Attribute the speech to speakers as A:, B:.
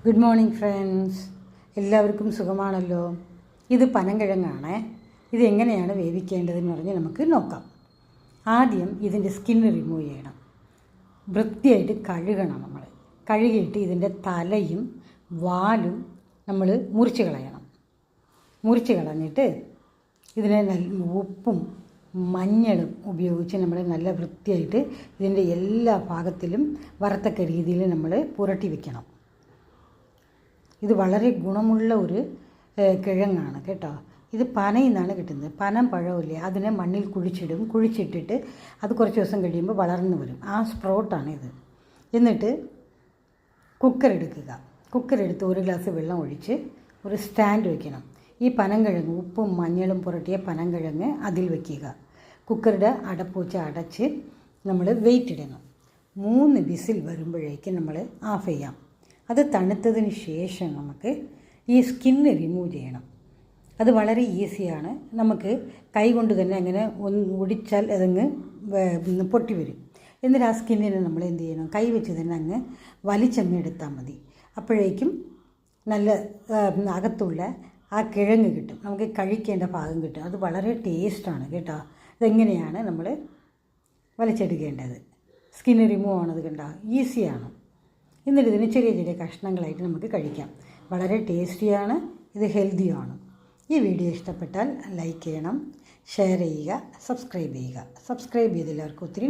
A: Good morning friends, എല്ലാവർക്കും സുഖമാണല്ലോ. ഇത് പനങ്കിഴങ്ങാണ്. ഇത് എങ്ങനെയാണ് വേവിക്കേണ്ടതെന്ന് പറഞ്ഞ് നമുക്ക് നോക്കാം. ആദ്യം ഇതിൻ്റെ സ്കിന്ന് റിമൂവ് ചെയ്യണം. വൃത്തിയായിട്ട് കഴുകണം. നമ്മൾ കഴുകിയിട്ട് ഇതിൻ്റെ തലയും വാലും നമ്മൾ മുറിച്ച് കളയണം. മുറിച്ച് കളഞ്ഞിട്ട് ഇതിനെ ഉപ്പും മഞ്ഞളും ഉപയോഗിച്ച് നമ്മൾ നല്ല വൃത്തിയായിട്ട് ഇതിൻ്റെ എല്ലാ ഭാഗത്തിലും വരത്തക്ക രീതിയിൽ നമ്മൾ പുരട്ടി വെക്കണം. ഇത് വളരെ ഗുണമുള്ള ഒരു കിഴങ്ങാണ് കേട്ടോ. ഇത് പനയിൽ നിന്നാണ് കിട്ടുന്നത്. പനം പഴമില്ലേ, അതിനെ മണ്ണിൽ കുഴിച്ചിട്ടിട്ട് അത് കുറച്ച് ദിവസം കഴിയുമ്പോൾ വളർന്നു വരും. ആ സ്പ്രോട്ടാണ് ഇത്. എന്നിട്ട് കുക്കറെടുത്ത് 1 ഗ്ലാസ് വെള്ളം ഒഴിച്ച് ഒരു സ്റ്റാൻഡ് വയ്ക്കണം. ഈ പനങ്കിഴങ്ങ് ഉപ്പും മഞ്ഞളും പുരട്ടിയ പനങ്കിഴങ്ങ് അതിൽ വയ്ക്കുക. കുക്കറുടെ അടപ്പ് വെച്ച് അടച്ച് നമ്മൾ വെയിറ്റ് ഇടണം. 3 വിസിൽ വരുമ്പോഴേക്കും നമ്മൾ ഓഫ് ചെയ്യാം. അത് തണുത്തതിന് ശേഷം നമുക്ക് ഈ സ്കിന്ന് റിമൂവ് ചെയ്യണം. അത് വളരെ ഈസിയാണ്. നമുക്ക് കൈ കൊണ്ട് തന്നെ അങ്ങനെ ഒടിച്ചാൽ അതങ്ങ് പൊട്ടി വരും. എന്നിട്ട് ആ സ്കിന്നിനെ നമ്മൾ എന്ത് ചെയ്യണം, കൈ വെച്ച് തന്നെ അങ്ങ് വലിച്ചങ്ങ് എടുത്താൽ മതി. അപ്പോഴേക്കും നല്ല അകത്തുള്ള ആ കിഴങ്ങ് കിട്ടും, നമുക്ക് കഴിക്കേണ്ട ഭാഗം കിട്ടും. അത് വളരെ ടേസ്റ്റാണ് കേട്ടോ. ഇതെങ്ങനെയാണ് നമ്മൾ വലിച്ചെടുക്കേണ്ടത്. സ്കിന്ന് റിമൂവ് ആണത് കണ്ടോ, ഈസിയാണ്. എന്നിട്ട് ഇതിന് ചെറിയ ചെറിയ കഷ്ണങ്ങളായിട്ട് നമുക്ക് കഴിക്കാം. വളരെ ടേസ്റ്റിയാണ്, ഇത് ഹെൽത്തിയാണ്. ഈ വീഡിയോ ഇഷ്ടപ്പെട്ടാൽ ലൈക്ക് ചെയ്യണം, ഷെയർ ചെയ്യുക, സബ്സ്ക്രൈബ് ചെയ്യുക. സബ്സ്ക്രൈബ് ചെയ്തെല്ലാവർക്കും ഒത്തിരി